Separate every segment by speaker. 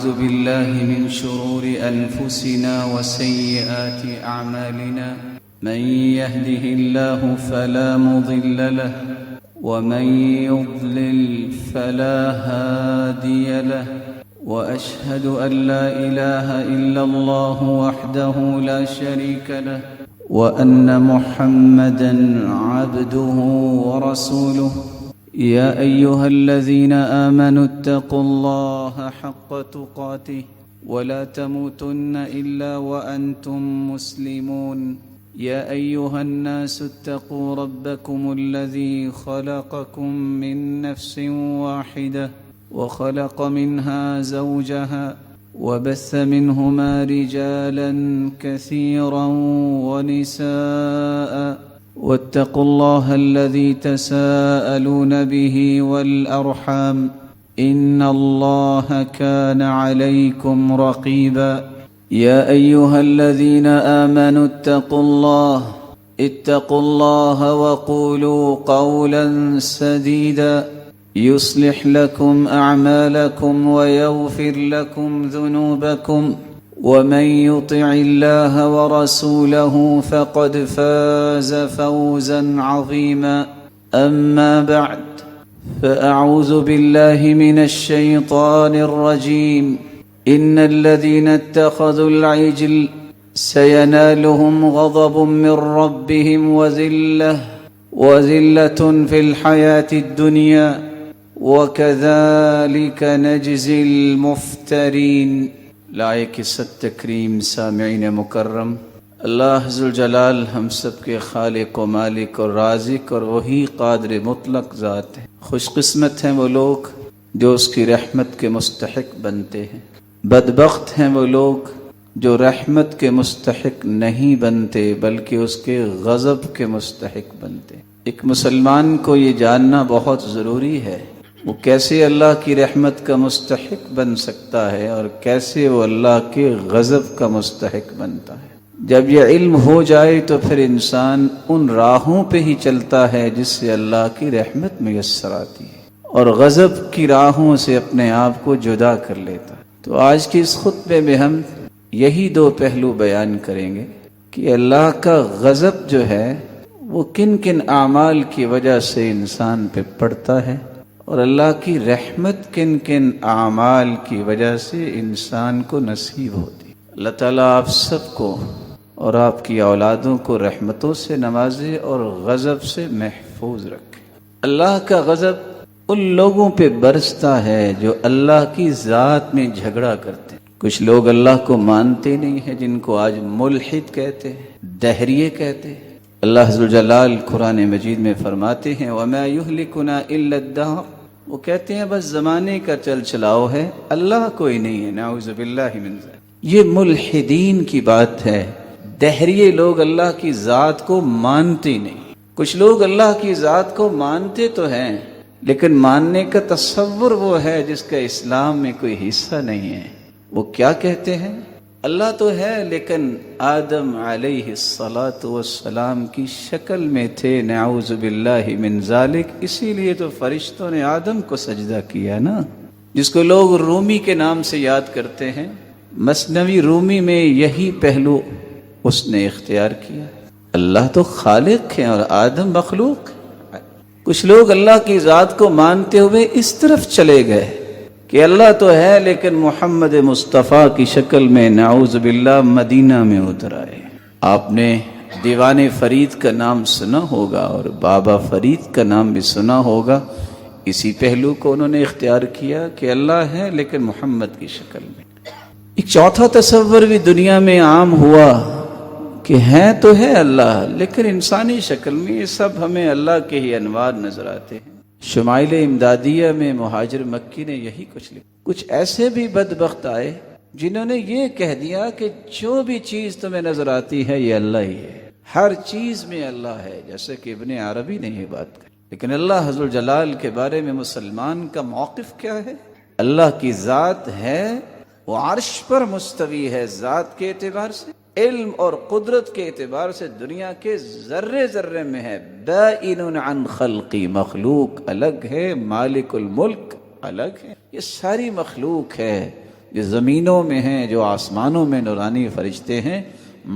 Speaker 1: أعوذ بالله من شرور أنفسنا وسيئات أعمالنا من يهده الله فلا مضل له ومن يضلل فلا هادي له وأشهد أن لا إله إلا الله وحده لا شريك له وأن محمدا عبده ورسوله يا أيها الذين آمنوا اتقوا الله حق تقاته ولا تموتن إلا وأنتم مسلمون يا أيها الناس اتقوا ربكم الذي خلقكم من نفس واحدة وخلق منها زوجها وبث منهما رجالا كثيرا ونساء واتقوا الله الذي تساءلون به والأرحام إن الله كان عليكم رقيبا يا أيها الذين آمنوا اتقوا الله وقولوا قولا سديدا يصلح لكم أعمالكم ويغفر لكم ذنوبكم ومن يطع الله ورسوله فقد فاز فوزا عظيما أما بعد فأعوذ بالله من الشيطان الرجيم إن الذين اتخذوا العجل سينالهم غضب من ربهم وذلة في الحياة الدنيا وكذلك نجزي المفترين. لائق عزت تکریم سامعین مکرم، اللہ ذوالجلال ہم سب کے خالق و مالک اور رازق اور وہی قادر مطلق ذات ہے۔ خوش قسمت ہیں وہ لوگ جو اس کی رحمت کے مستحق بنتے ہیں، بدبخت ہیں وہ لوگ جو رحمت کے مستحق نہیں بنتے بلکہ اس کے غضب کے مستحق بنتے ہیں۔ ایک مسلمان کو یہ جاننا بہت ضروری ہے وہ کیسے اللہ کی رحمت کا مستحق بن سکتا ہے اور کیسے وہ اللہ کے غضب کا مستحق بنتا ہے۔ جب یہ علم ہو جائے تو پھر انسان ان راہوں پہ ہی چلتا ہے جس سے اللہ کی رحمت میسر آتی ہے اور غضب کی راہوں سے اپنے آپ کو جدا کر لیتا ہے۔ تو آج کے اس خطبے میں ہم یہی دو پہلو بیان کریں گے کہ اللہ کا غضب جو ہے وہ کن کن اعمال کی وجہ سے انسان پہ پڑتا ہے اور اللہ کی رحمت کن کن اعمال کی وجہ سے انسان کو نصیب ہوتی ہے۔ اللہ تعالیٰ آپ سب کو اور آپ کی اولادوں کو رحمتوں سے نوازے اور غضب سے محفوظ رکھے۔ اللہ کا غضب ان لوگوں پہ برستا ہے جو اللہ کی ذات میں جھگڑا کرتے ہیں۔ کچھ لوگ اللہ کو مانتے نہیں ہیں جن کو آج ملحد کہتے ہیں، دہریے کہتے ہیں۔ اللہ ذوالجلال قرآن مجید میں فرماتے ہیں وَمَا يُهْلِكُنَا إِلَّا الدَّهْرُ، وہ کہتے ہیں بس زمانے کا چل چلاؤ ہے، اللہ کوئی نہیں ہے۔ نعوذ باللہ من ذلک، یہ ملحدین کی بات ہے۔ دہریے لوگ اللہ کی ذات کو مانتے نہیں۔ کچھ لوگ اللہ کی ذات کو مانتے تو ہیں لیکن ماننے کا تصور وہ ہے جس کا اسلام میں کوئی حصہ نہیں ہے۔ وہ کیا کہتے ہیں؟ اللہ تو ہے لیکن آدم علیہ السلام کی شکل میں تھے، نعوذ باللہ من ذالک، اسی لیے تو فرشتوں نے آدم کو سجدہ کیا نا، جس کو لوگ رومی کے نام سے یاد کرتے ہیں۔ مثنوی رومی میں یہی پہلو اس نے اختیار کیا۔ اللہ تو خالق ہے اور آدم مخلوق ہے۔ کچھ لوگ اللہ کی ذات کو مانتے ہوئے اس طرف چلے گئے کہ اللہ تو ہے لیکن محمد مصطفیٰ کی شکل میں نعوذ باللہ مدینہ میں اتر آئے۔ آپ نے دیوان فرید کا نام سنا ہوگا اور بابا فرید کا نام بھی سنا ہوگا۔ اسی پہلو کو انہوں نے اختیار کیا کہ اللہ ہے لیکن محمد کی شکل میں۔ ایک چوتھا تصور بھی دنیا میں عام ہوا کہ ہے تو ہے اللہ لیکن انسانی شکل میں۔ یہ سب ہمیں اللہ کے ہی انوار نظر آتے ہیں۔ شمائل امدادیہ میں مہاجر مکی نے یہی کچھ لکھا۔ کچھ ایسے بھی بدبخت آئے جنہوں نے یہ کہہ دیا کہ جو بھی چیز تمہیں نظر آتی ہے یہ اللہ ہی ہے، ہر چیز میں اللہ ہے، جیسے کہ ابن عربی نے یہ بات کہی۔ لیکن اللہ ذوالجلال کے بارے میں مسلمان کا موقف کیا ہے؟ اللہ کی ذات ہے، وہ عرش پر مستوی ہے ذات کے اعتبار سے، علم اور قدرت کے اعتبار سے دنیا کے ذرے ذرے میں ہے. بائن عن خلقی، مخلوق الگ ہے، مالک الملک الگ ہے. یہ ساری مخلوق ہے جو زمینوں میں ہیں، جو آسمانوں میں نورانی فرشتے ہیں،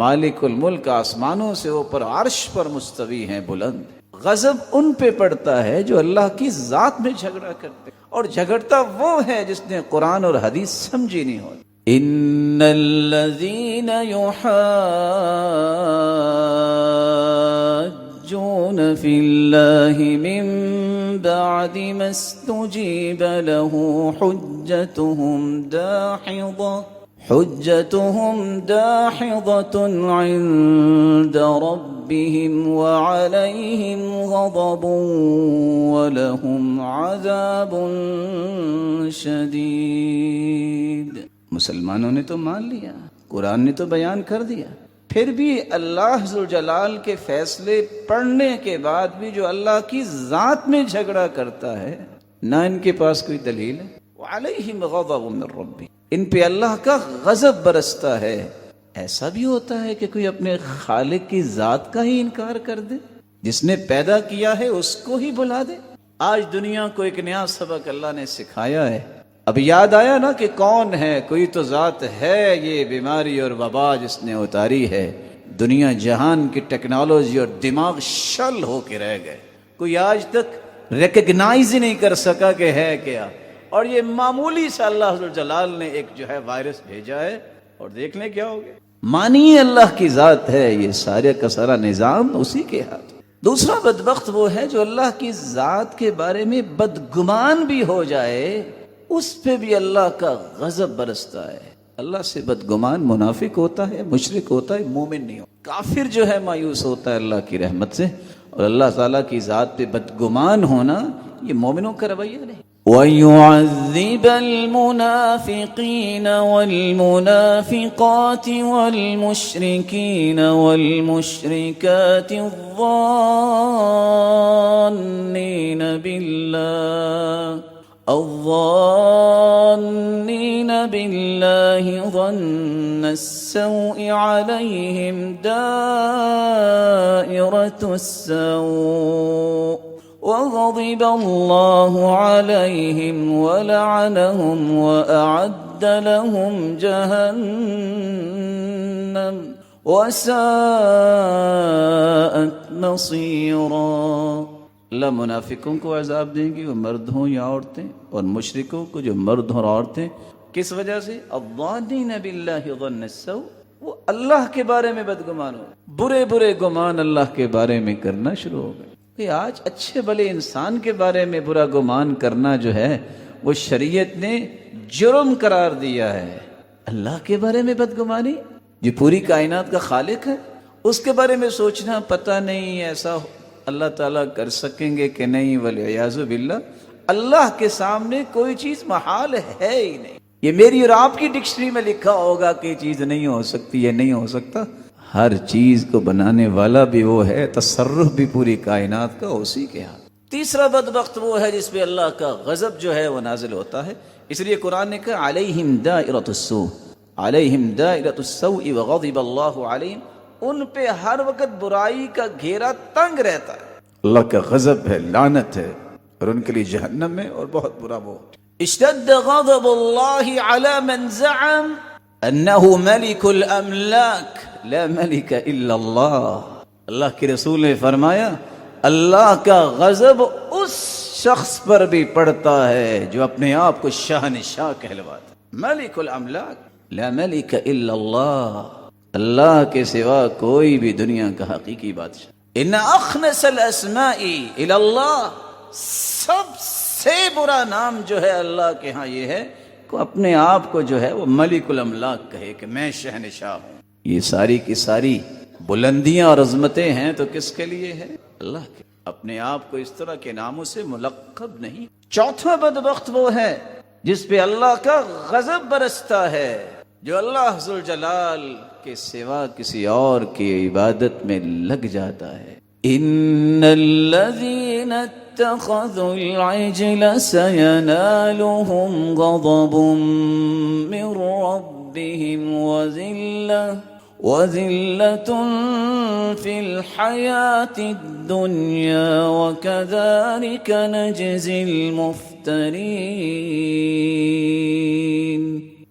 Speaker 1: مالک الملک آسمانوں سے اوپر عرش پر مستوی ہیں، بلند۔ غضب ان پہ پڑتا ہے جو اللہ کی ذات میں جھگڑا کرتے، اور جھگڑتا وہ ہے جس نے قرآن اور حدیث سمجھی نہیں ہوتی۔ ان الذين يحاجون في الله من بعد ما استجيب له حجتهم داحضة عند ربهم وعليهم غضب ولهم عذاب شديد۔ مسلمانوں نے تو مان لیا، قرآن نے تو بیان کر دیا، پھر بھی اللہ ذوالجلال کے فیصلے پڑھنے کے بعد بھی جو اللہ کی ذات میں جھگڑا کرتا ہے، نہ ان کے پاس کوئی دلیل ہے۔ وعلیہم غضب من ربی، ان پہ اللہ کا غضب برستا ہے۔ ایسا بھی ہوتا ہے کہ کوئی اپنے خالق کی ذات کا ہی انکار کر دے، جس نے پیدا کیا ہے اس کو ہی بلا دے۔ آج دنیا کو ایک نیا سبق اللہ نے سکھایا ہے۔ اب یاد آیا نا کہ کون ہے؟ کوئی تو ذات ہے، یہ بیماری اور وبا جس نے اتاری ہے۔ دنیا جہان کی ٹیکنالوجی اور دماغ شل ہو کے رہ گئے، کوئی آج تک ریکگنائز ہی نہیں کر سکا کہ ہے کیا۔ اور یہ معمولی سا اللہ جلال نے ایک جو ہے وائرس بھیجا ہے، اور دیکھ لیں کیا ہو گیا۔ مانیے اللہ کی ذات ہے، یہ سارے کا سارا نظام اسی کے ہاتھ۔ دوسرا بدبخت وہ ہے جو اللہ کی ذات کے بارے میں بدگمان بھی ہو جائے، اس پہ بھی اللہ کا غضب برستا ہے۔ اللہ سے بدگمان منافق ہوتا ہے، مشرک ہوتا ہے، مومن نہیں ہوتا۔ کافر جو ہے مایوس ہوتا ہے اللہ کی رحمت سے، اور اللہ تعالیٰ کی ذات پہ بدگمان ہونا یہ مومنوں کا رویہ نہیں۔ وَيُعَذِّبَ الْمُنَافِقِينَ وَالْمُنَافِقَاتِ وَالْمُشْرِكِينَ وَالْمُشْرِكَاتِ الظَّانِّينَ بِاللَّهِ ظَنَّ السَّوْءِ عَلَيْهِمْ دَائِرَةُ السَّوْءِ وغضب الله عليهم ولعنهم وأعد لهم جهنم وساءت مصيرا۔ اللہ منافقوں کو عذاب دیں گی، وہ مرد ہوں یا عورتیں، اور مشرکوں کو جو مرد ہوں اور عورتیں۔ کس وجہ سے؟ الظانین باللہ ظن السوء، وہ اللہ کے بارے میں بدگمان ہو، برے برے گمان اللہ کے بارے میں کرنا شروع ہو گئے۔ کہ آج اچھے بھلے انسان کے بارے میں برا گمان کرنا جو ہے وہ شریعت نے جرم قرار دیا ہے۔ اللہ کے بارے میں بدگمانی، جو پوری کائنات کا خالق ہے، اس کے بارے میں سوچنا پتہ نہیں ایسا اللہ تعالیٰ کر سکیں گے کہ نہیں، والعیاذ باللہ۔ اللہ کے سامنے کوئی چیز محال ہے ہی نہیں۔ یہ میری اور آپ کی ڈکشنری میں لکھا ہوگا کہ یہ چیز نہیں ہو سکتی، یہ نہیں ہو سکتا۔ ہر چیز کو بنانے والا بھی وہ ہے، تصرف بھی پوری کائنات کا اسی کے ہاتھ۔ تیسرا بدبخت وہ ہے جس پہ اللہ کا غضب جو ہے وہ نازل ہوتا ہے۔ اس لیے قرآن نے کہا علیہم دائرۃ السوء، علیہم دائرۃ السوء وغضب اللہ علیہم، ان پہ ہر وقت برائی کا گھیرا تنگ رہتا ہے۔ اللہ کا غضب ہے، لعنت ہے، اور ان کے لیے جہنم میں اور بہت برا وہ۔ اشتد غضب اللہ علی من زعم انہ ملک الاملاک لا ملک الا اللہ۔ اللہ کے رسول نے فرمایا اللہ کا غضب اس شخص پر بھی پڑتا ہے جو اپنے آپ کو شاہنشاہ کہلواتا۔ ملک الاملاک لا ملک الا اللہ، اللہ کے سوا کوئی بھی دنیا کا حقیقی بادشاہ۔ ان اخنس الاسماء الی اللہ، سب سے برا نام جو ہے اللہ کے ہاں یہ ہے کہ اپنے آپ کو جو ہے وہ ملک الاملاک کہے کہ میں شہنشاہ ہوں۔ یہ ساری کی ساری بلندیاں اور عظمتیں ہیں تو کس کے لیے ہے؟ اللہ کے۔ اپنے آپ کو اس طرح کے ناموں سے ملقب نہیں۔ چوتھا بدبخت وہ ہے جس پہ اللہ کا غضب برستا ہے، جو اللہ ذوالجلال کے سوا کسی اور کی عبادت میں لگ جاتا ہے۔ ان الذین اتخذوا العجل سینالهم غضب من ربهم وذلة في الحياة الدنيا وكذلك نجزي المفترين۔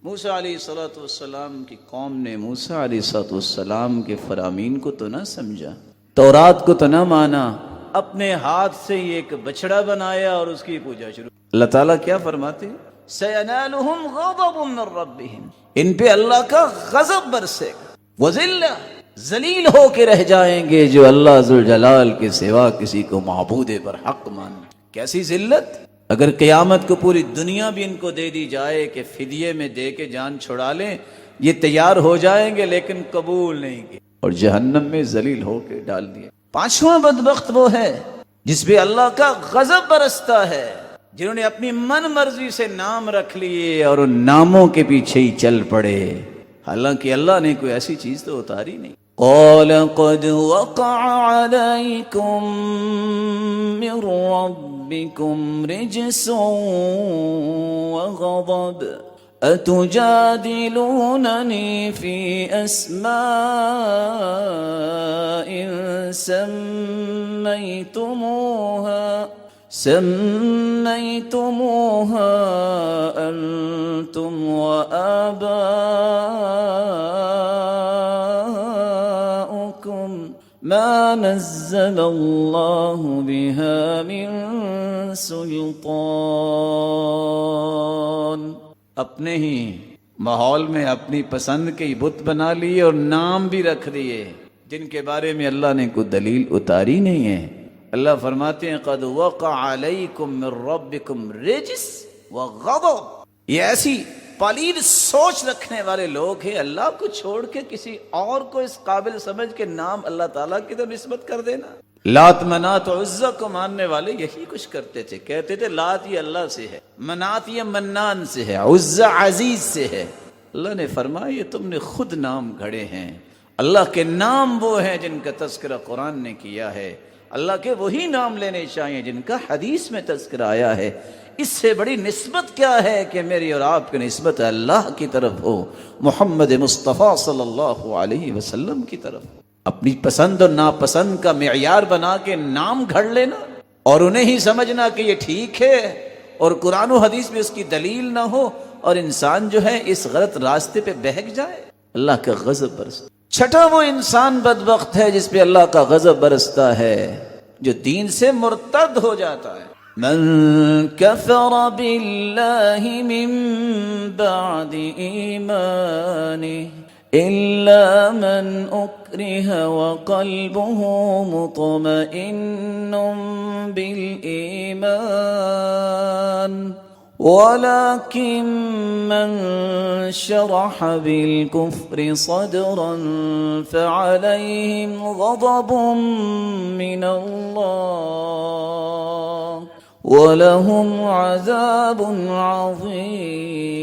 Speaker 1: موسیٰ علیہ السلام کی قوم نے موسیٰ علیہ السلام کے فرامین کو تو نہ سمجھا، تورات کو تو نہ مانا، اپنے ہاتھ سے یہ ایک بچڑا بنایا اور اس کی پوجا شروع۔ اللہ تعالیٰ کیا فرماتے ہیں؟ سَيَنَالُهُمْ غَضَبٌ مِّن رَّبِّهِمْ، ان پہ اللہ کا غضب برسے گا، وَذِلَّةٌ، ذلیل ہو کے رہ جائیں گے جو اللہ ذوالجلال کے سوا کسی کو معبود پر حق مانے۔ کیسی ذلت؟ اگر قیامت کو پوری دنیا بھی ان کو دے دی جائے کہ فدیے میں دے کے جان چھڑا لیں، یہ تیار ہو جائیں گے لیکن قبول نہیں کیے اور جہنم میں ذلیل ہو کے ڈال دیے۔ پانچواں بدبخت وہ ہے جس پہ اللہ کا غضب برستا ہے، جنہوں نے اپنی من مرضی سے نام رکھ لیے اور ان ناموں کے پیچھے ہی چل پڑے، حالانکہ اللہ نے کوئی ایسی چیز تو اتاری نہیں۔ قال قد وقع عليكم من ربكم رجس وغضب أتجادلونني في أسماء سميتموها أنتم وآباؤكم ما نزل الله بها من سلطان۔ اپنے ہی ماحول میں اپنی پسند کے ہی بت بنا لیے اور نام بھی رکھ دیے جن کے بارے میں اللہ نے کوئی دلیل اتاری نہیں ہے۔ اللہ فرماتے ہیں قد وقع علیکم من ربکم رجس وغضب، یہ ایسی پلید سوچ رکھنے والے لوگ ہیں، اللہ کو چھوڑ کے کسی اور کو اس قابل سمجھ کے نام اللہ تعالیٰ کی طرف نسبت کر دینا۔ لات منات عزا کو ماننے والے یہی کچھ کرتے تھے، کہتے تھے لات یہ اللہ سے ہے، منات یہ منان سے ہے، عزا عزیز سے ہے۔ اللہ نے فرمایا یہ تم نے خود نام گھڑے ہیں، اللہ کے نام وہ ہیں جن کا تذکرہ قرآن نے کیا ہے، اللہ کے وہی نام لینے چاہیے جن کا حدیث میں تذکرہ آیا ہے۔ اس سے بڑی نسبت کیا ہے کہ میری اور آپ کی نسبت اللہ کی طرف ہو، محمد مصطفیٰ صلی اللہ علیہ وسلم کی طرف ہو۔ اپنی پسند اور ناپسند کا معیار بنا کے نام گھڑ لینا اور انہیں ہی سمجھنا کہ یہ ٹھیک ہے اور قرآن و حدیث میں اس کی دلیل نہ ہو اور انسان جو ہے اس غلط راستے پہ بہک جائے، اللہ کا غضب برستا۔ چھٹا وہ انسان بدبخت ہے جس پہ اللہ کا غضب برستا ہے جو دین سے مرتد ہو جاتا ہے۔ من کفر باللہ من بعد ایمانہ إلا من أكره وقلبه مطمئن بالإيمان ولكن من شرح بالكفر صدرا فعليهم غضب من الله ولهم عذاب عظيم۔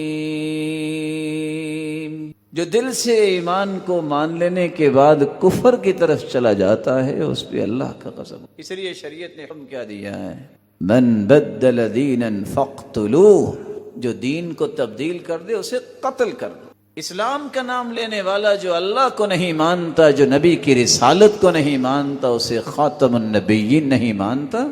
Speaker 1: جو دل سے ایمان کو مان لینے کے بعد کفر کی طرف چلا جاتا ہے اس پہ اللہ کا غضب۔ اس لیے شریعت نے حکم کیا دیا ہے من بدل دینا فاقتلوه، جو دین کو تبدیل کر دے اسے قتل کر دو۔ اسلام کا نام لینے والا جو اللہ کو نہیں مانتا، جو نبی کی رسالت کو نہیں مانتا، اسے خاتم النبیین نہیں مانتا،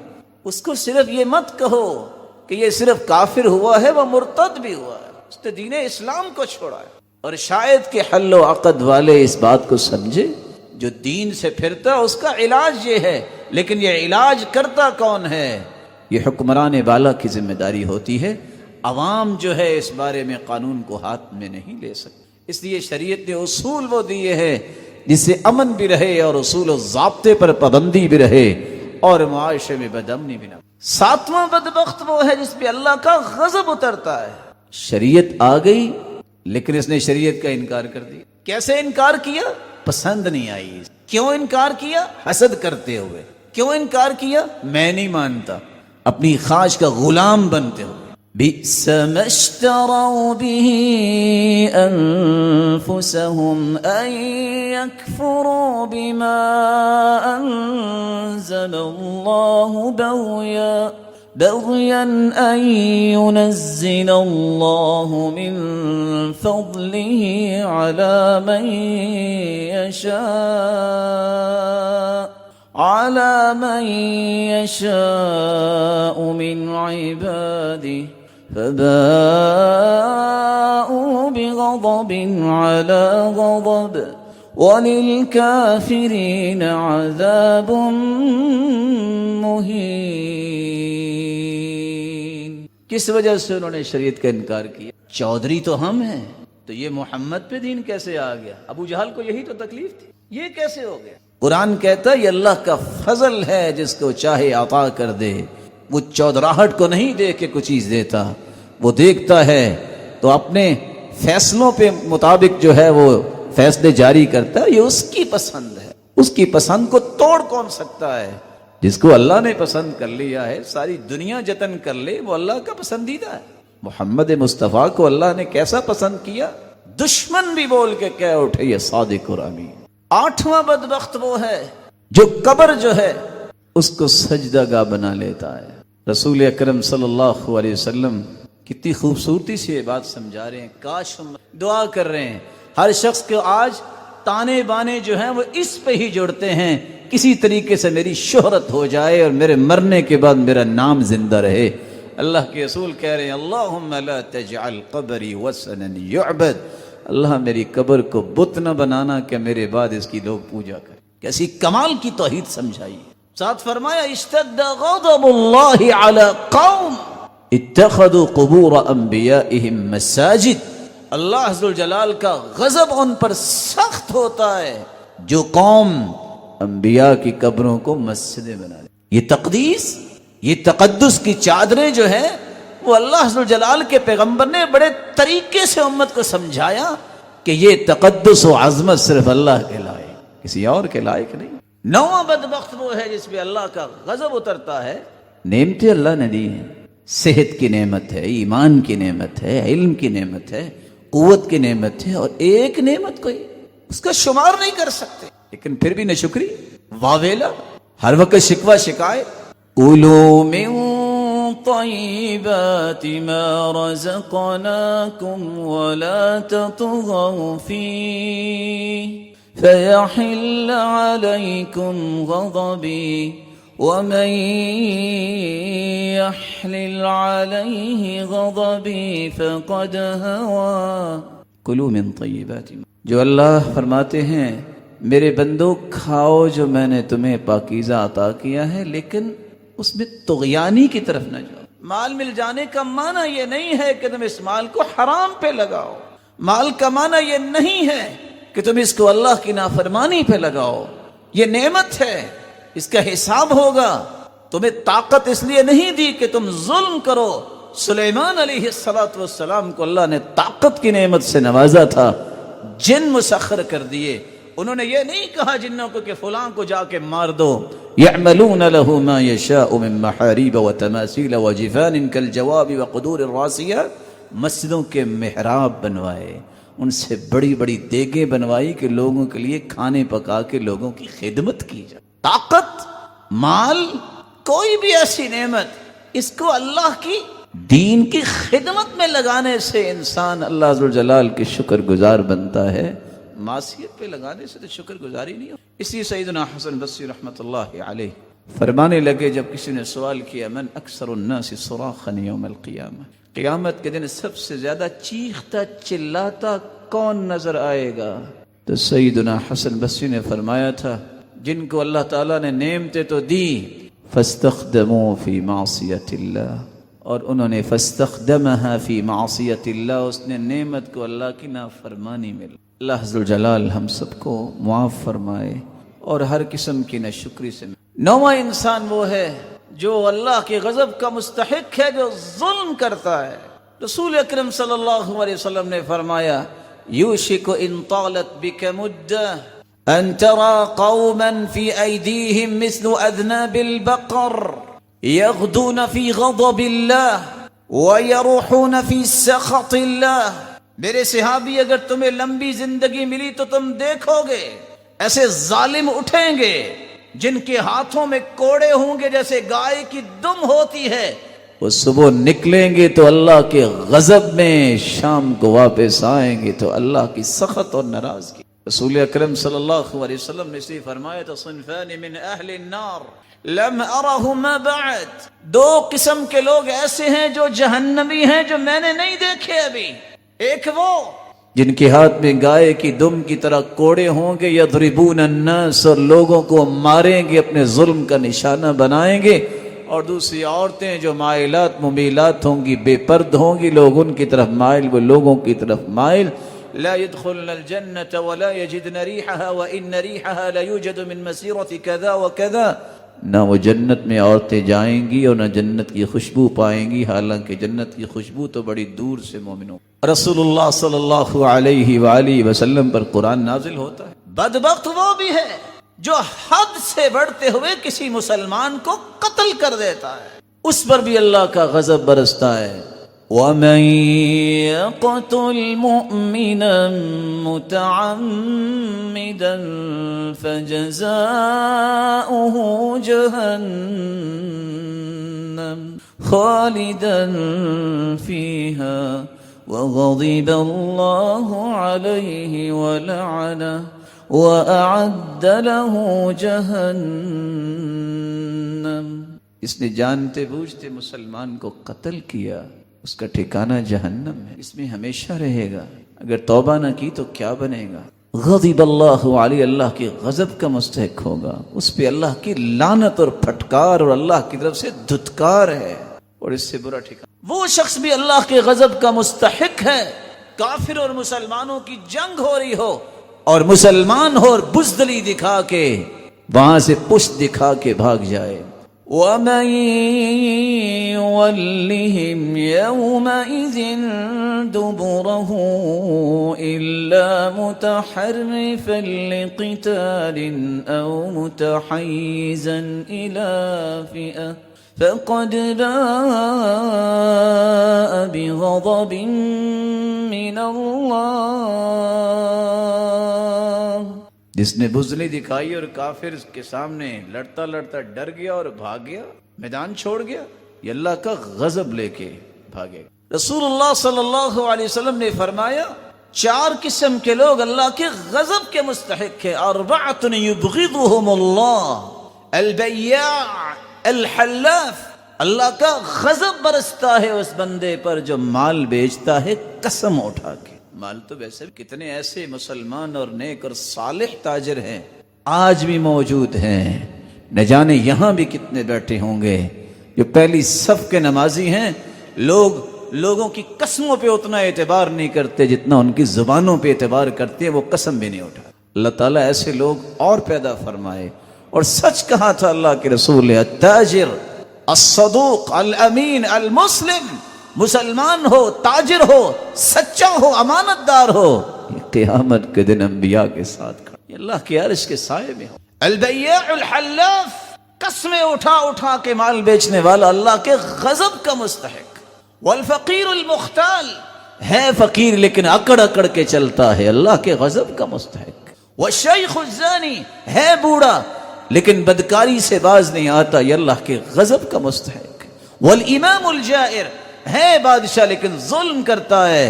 Speaker 1: اس کو صرف یہ مت کہو کہ یہ صرف کافر ہوا ہے، وہ مرتد بھی ہوا ہے، اس نے دین اسلام کو چھوڑا ہے۔ اور شاید کہ حل و عقد والے اس بات کو سمجھے، جو دین سے پھرتا اس کا علاج یہ ہے، لیکن یہ علاج کرتا کون ہے؟ یہ حکمران بالا کی ذمہ داری ہوتی ہے، عوام جو ہے اس بارے میں قانون کو ہاتھ میں نہیں لے سکتی۔ اس لیے شریعت نے اصول وہ دیے ہیں جس سے امن بھی رہے اور اصول و ضابطے پر پابندی بھی رہے اور معاشرے میں بدامنی بھی نہ۔ ساتواں بدبخت وہ ہے جس پہ اللہ کا غضب اترتا ہے۔ شریعت آ گئی لیکن اس نے شریعت کا انکار کر دیا۔ کیسے انکار کیا؟ پسند نہیں آئی۔ کیوں انکار کیا؟ حسد کرتے ہوئے۔ کیوں انکار کیا؟ میں نہیں مانتا، اپنی خواہش کا غلام بنتے ہوئے۔ بئس ما اشتروا به انفسهم ان يكفروا بما انزل الله بغيا ان ينزل الله من فضله على من يشاء من عباده فباءوا بغضب على غضب وللكافرين عذاب مہین. کس وجہ سے انہوں نے شریعت کا انکار کیا؟ چودھری تو ہم ہیں، تو یہ محمد پہ دین کیسے آ گیا؟ ابو جہل کو یہی تو تکلیف تھی، یہ کیسے ہو گیا؟ قرآن کہتا ہے یہ اللہ کا فضل ہے، جس کو چاہے عطا کر دے. وہ چودراہٹ کو نہیں دیکھ کے کوئی چیز دیتا، وہ دیکھتا ہے تو اپنے فیصلوں پہ مطابق جو ہے وہ فیصلے جاری کرتا ہے. یہ اس کی پسند ہے، اس کی پسند کو توڑ کون سکتا ہے؟ جس کو اللہ نے پسند کر لیا ہے، ساری دنیا جتن کر لے، وہ اللہ کا پسندیدہ ہے. محمد مصطفیٰ کو اللہ نے کیسا پسند کیا، دشمن بھی بول کے کہہ اٹھے یہ صادق اور امین. 8واں بدبخت وہ ہے جو قبر جو ہے اس کو سجدہ گاہ بنا لیتا ہے. رسول اکرم صلی اللہ علیہ وسلم کتنی خوبصورتی سے یہ بات سمجھا رہے ہیں. کاش ہم دعا کر رہے ہیں ہر شخص کو آج تانے بانے جو ہیں وہ اس پہ ہی جوڑتے ہیں، کسی طریقے سے میری شہرت ہو جائے اور میرے مرنے کے بعد میرا نام زندہ رہے. اللہ کے رسول کہہ رہے ہیں اللہم لا تجعل قبری وثنا یعبد. اللہ میری قبر کو بت نہ بنانا کہ میرے بعد اس کی لوگ پوجا کریں. کیسی کمال کی توحید سمجھائی. ساتھ فرمایا اشتد غضب اللہ علی قوم اتخذوا قبور انبیائہم مساجد. اللہ عز الجلال کا غضب ان پر سخت ہوتا ہے جو قوم انبیاء کی قبروں کو مسجدیں بنا لے. یہ تقدیس، یہ تقدس کی چادریں جو ہیں وہ اللہ عز الجلال کے پیغمبر نے بڑے طریقے سے امت کو سمجھایا کہ یہ تقدس و عظمت صرف اللہ کے لائق، کسی اور کے لائق نہیں. 9واں بدبخت وہ ہے جس پہ اللہ کا غضب اترتا ہے. نعمتیں اللہ نے دی ہیں، صحت کی نعمت ہے، ایمان کی نعمت ہے، علم کی نعمت ہے، قوت کی نعمت ہے، اور ایک نعمت کوئی اس کا شمار نہیں کر سکتے، لیکن پھر بھی نہ شکری، واویلا، ہر وقت شکوہ شکایت. کُلُوا مِن طَيِّبَاتِ مَا رَزَقْنَاكُمْ وَلَا تَطْغَوْا فِيهِ فَيَحِلَّ عَلَيْكُمْ غَضَبِي وَمَن يَحْلِلْ عَلَيْهِ غَضَبِي فَقَدْ هَوَى. کُلُوا مِن طَيِّبَاتِ مَا، جو اللہ فرماتے ہیں میرے بندو کھاؤ جو میں نے تمہیں پاکیزہ عطا کیا ہے، لیکن اس میں طغیانی کی طرف نہ جاؤ. مال مل جانے کا معنی یہ نہیں ہے کہ تم اس مال کو حرام پہ لگاؤ. مال کا معنی یہ نہیں ہے کہ تم اس کو اللہ کی نافرمانی پہ لگاؤ. یہ نعمت ہے، اس کا حساب ہوگا. تمہیں طاقت اس لیے نہیں دی کہ تم ظلم کرو. سلیمان علیہ السلام کو اللہ نے طاقت کی نعمت سے نوازا تھا، جن مسخر کر دیے. انہوں نے یہ نہیں کہا جنوں کو کہ فلاں کو جا کے مار دو. يعملون له ما يشاء من محاريب وتماثيل وجفان كالجواب وقدور الراسية. مسجدوں کے محراب بنوائے، ان سے بڑی بڑی دیگیں بنوائی کہ لوگوں کے لیے کھانے پکا کے لوگوں کی خدمت کی جائے. طاقت، مال، کوئی بھی ایسی نعمت، اس کو اللہ کی دین کی خدمت میں لگانے سے انسان اللہ عز و جلال کے شکر گزار بنتا ہے. معصیت پہ لگانے سے تو شکر گزاری نہیں ہو. اسی سیدنا حسن بصری رحمۃ اللہ علیہ فرمانے لگے جب کسی نے سوال کیا من اکثر الناس صراخا یوم القیامہ، قیامت کے دن سب سے زیادہ چیختا چلاتا کون نظر آئے گا؟ تو سیدنا حسن بصری نے فرمایا تھا جن کو اللہ تعالیٰ نے نعمتیں تو دی فاستخدموا فی معصیت اللہ، اور انہوں نے فاستخدمها فی معصیت اللہ، اس نے نعمت کو اللہ کی نافرمانی میں. اللہ عز الجلال ہم سب کو معاف فرمائے اور ہر قسم کی ناشکری سے. 9واں انسان وہ ہے جو اللہ کے غضب کا مستحق ہے، جو ظلم کرتا ہے. رسول اکرم صلی اللہ علیہ وسلم نے فرمایا یوشک ان طالت بک مدہ ان ترى قوما في ایدیہم مثل اذناب البقر یغدون فی غضب اللہ ویروحون فی سخط اللہ. میرے صحابی اگر تمہیں لمبی زندگی ملی تو تم دیکھو گے ایسے ظالم اٹھیں گے جن کے ہاتھوں میں کوڑے ہوں گے جیسے گائے کی دم ہوتی ہے. وہ صبح نکلیں گے تو اللہ کے غضب میں، شام کو واپس آئیں گے تو اللہ کی سخط اور ناراضگی. رسول اکرم صلی اللہ علیہ وسلم نے اسے فرمایا تھا صنفان من اہل النار لم ارہما بعد، دو قسم کے لوگ ایسے ہیں جو جہنمی ہیں جو میں نے نہیں دیکھے ابھی. ایک وہ جن کے ہاتھ میں گائے کی دم کی طرح کوڑے ہوں گے، یضربون الناس، اور لوگوں کو ماریں گے، اپنے ظلم کا نشانہ بنائیں گے. اور دوسری عورتیں جو مائلات ممیلات ہوں گی، بے پرد ہوں گی، لوگ ان کی طرف مائل، وہ لوگوں کی طرف مائل. لا يدخلن الجنة ولا يجدن ريحها وإن ريحها لا يوجد من مسيرة كذا وكذا. نہ وہ جنت میں عورتیں جائیں گی اور نہ جنت کی خوشبو پائیں گی، حالانکہ جنت کی خوشبو تو بڑی دور سے مومنوں. رسول اللہ صلی اللہ علیہ وآلہ وسلم پر قرآن نازل ہوتا ہے. بدبخت وہ بھی ہے جو حد سے بڑھتے ہوئے کسی مسلمان کو قتل کر دیتا ہے، اس پر بھی اللہ کا غضب برستا ہے. وَمَن يَقْتُلْ مُؤْمِنًا مُتَعَمِّدًا فَجَزَاؤُهُ جَهَنَّمُ خَالِدًا فِيهَا وَغَضِبَ اللَّهُ عَلَيْهِ وَلَعَنَهُ وَأَعَدَّ لَهُ جَهَنَّمَ. اس نے جانتے بوجھتے مسلمان کو قتل کیا، اس کا ٹھکانہ جہنم ہے، اس میں ہمیشہ رہے گا. اگر توبہ نہ کی تو کیا بنے گا؟ غضب اللہ علیہ، اللہ کے غضب کا مستحق ہوگا، اس پہ اللہ کی لعنت اور پھٹکار اور اللہ کی طرف سے دھتکار ہے، اور اس سے برا ٹھکانہ. وہ شخص بھی اللہ کے غضب کا مستحق ہے. کافر اور مسلمانوں کی جنگ ہو رہی ہو اور مسلمان ہو اور بزدلی دکھا کے وہاں سے پشت دکھا کے بھاگ جائے. وَمَن يُوَلِّهِمْ يَوْمَئِذٍ دُبُرَهُ إِلَّا مُتَحَرِّفًا لِقِتَالٍ أَوْ مُتَحَيِّزًا إِلَى فِئَةٍ فَقَدْ بَاءَ بِغَضَبٍ مِّنَ اللَّهِ. جس نے بزدلی دکھائی اور کافر کے سامنے لڑتا لڑتا ڈر گیا اور بھاگ گیا، میدان چھوڑ گیا، یہ اللہ کا غضب لے کے بھاگے. رسول اللہ صلی اللہ علیہ وسلم نے فرمایا 4 قسم کے لوگ اللہ کے غضب کے مستحق ہیں. 4 یبغضهم اللہ، البیاع، الحلاف. اللہ کا غضب برستا ہے اس بندے پر جو مال بیچتا ہے قسم اٹھا کے. مال تو ویسے کتنے ایسے مسلمان اور نیک اور صالح تاجر ہیں آج بھی موجود ہیں، نہ جانے یہاں بھی کتنے بیٹھے ہوں گے جو پہلی صف کے نمازی ہیں. لوگوں کی قسموں پہ اتنا اعتبار نہیں کرتے جتنا ان کی زبانوں پہ اعتبار کرتے ہیں، وہ قسم بھی نہیں اٹھا. اللہ تعالیٰ ایسے لوگ اور پیدا فرمائے. اور سچ کہا تھا اللہ کے رسول نے، التاجر الصدوق الامین المسلم، مسلمان ہو، تاجر ہو، سچا ہو، امانت دار ہو، یہ قیامت کے دن انبیاء کے ساتھ کھڑا، یہ اللہ کے عرش کے سائے میں ہو. البیاع الحلاف، قسمیں اٹھا اٹھا کے مال بیچنے والا اللہ کے غضب کا مستحق. والفقیر المختال، ہے فقیر لیکن اکڑ اکڑ کے چلتا ہے، اللہ کے غضب کا مستحق. والشیخ الزانی، ہے بوڑھا لیکن بدکاری سے باز نہیں آتا، یہ اللہ کے غضب کا مستحق. والامام الجائر، ہے بادشاہ لیکن ظلم کرتا ہے،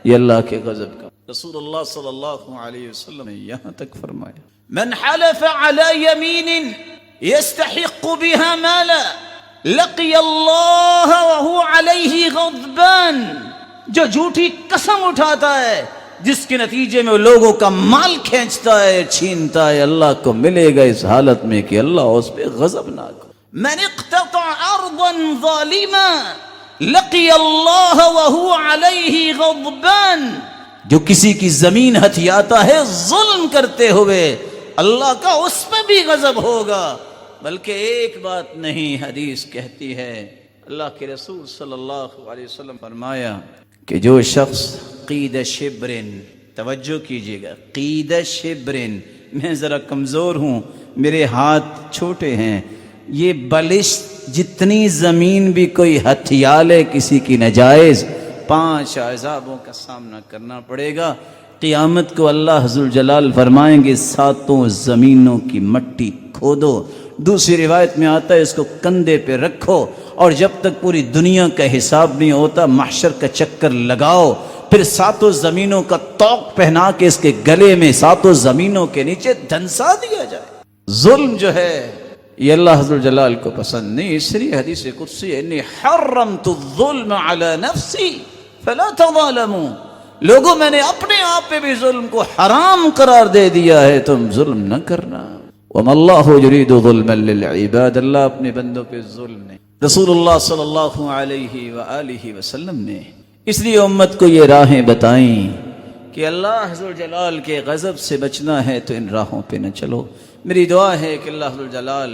Speaker 1: یہ اللہ کے غضب کا. رسول اللہ صلی اللہ علیہ وسلم نے یہاں تک فرمایا من حلف على يمين يستحق بها مالا لقي الله وهو عليه غضبان. جو جھوٹی قسم اٹھاتا ہے جس کے نتیجے میں وہ لوگوں کا مال کھینچتا ہے، چھینتا ہے، اللہ کو ملے گا اس حالت میں کہ اللہ اس پہ غضبناک ہو. من اقتطع ارضا ظالما لقی اللہ وہو علیہ غضبان. جو کسی کی زمین ہتھیاتا ہے ظلم کرتے ہوئے، اللہ کا اس پہ بھی غضب ہوگا. بلکہ ایک بات نہیں، حدیث کہتی ہے، اللہ کے رسول صلی اللہ علیہ وسلم فرمایا کہ جو شخص قید شبرن، توجہ کیجئے گا، قید شبرن، میں ذرا کمزور ہوں، میرے ہاتھ چھوٹے ہیں، یہ بلشت جتنی زمین بھی کوئی ہتھیا لے کسی کی نجائز، 5 عذابوں کا سامنا کرنا پڑے گا. قیامت کو اللہ ذوالجلال فرمائیں گے 7 زمینوں کی مٹی کھودو. دوسری روایت میں آتا ہے اس کو کندھے پہ رکھو اور جب تک پوری دنیا کا حساب نہیں ہوتا محشر کا چکر لگاؤ. پھر ساتوں زمینوں کا توق پہنا کے اس کے گلے میں ساتوں زمینوں کے نیچے دھنسا دیا جائے. ظلم جو ہے یہ اللہ عز و جلال کو پسند نہیں. اس لیے حدیث قدسی انی حرمت الظلم علی نفسی فلا تظالموا، لوگوں میں نے اپنے آپ پہ بھی ظلم کو حرام قرار دے دیا ہے، تم ظلم نہ کرنا. وما اللہ یرید ظلما للعباد، اللہ اپنے بندوں پہ ظلم نہیں. رسول اللہ صلی اللہ علیہ وآلہ وسلم نے اس لیے امت کو یہ راہیں بتائیں کہ اللہ عز و جلال کے غضب سے بچنا ہے تو ان راہوں پہ نہ چلو. میری دعا ہے کہ اللہ عز و جلال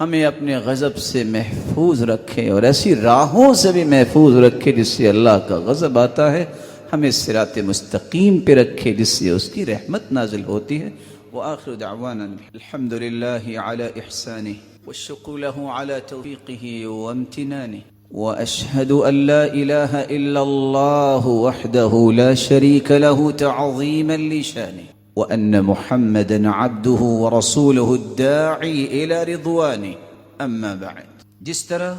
Speaker 1: ہمیں اپنے غضب سے محفوظ رکھے اور ایسی راہوں سے بھی محفوظ رکھے جس سے اللہ کا غضب آتا ہے، ہمیں صراط مستقیم پہ رکھے جس سے اس کی رحمت نازل ہوتی ہے. وآخر دعوانا الحمد للہ علی احسانہ والشکر لہ علی توفیقہ وامتنانہ واشہد ان لا الہ الا اللہ وحدہ لا شریک لہ تعظیما لشانہ وان محمدا عبدہ ورسولہ الداعی الی رضوانہ. اما بعد، جس طرح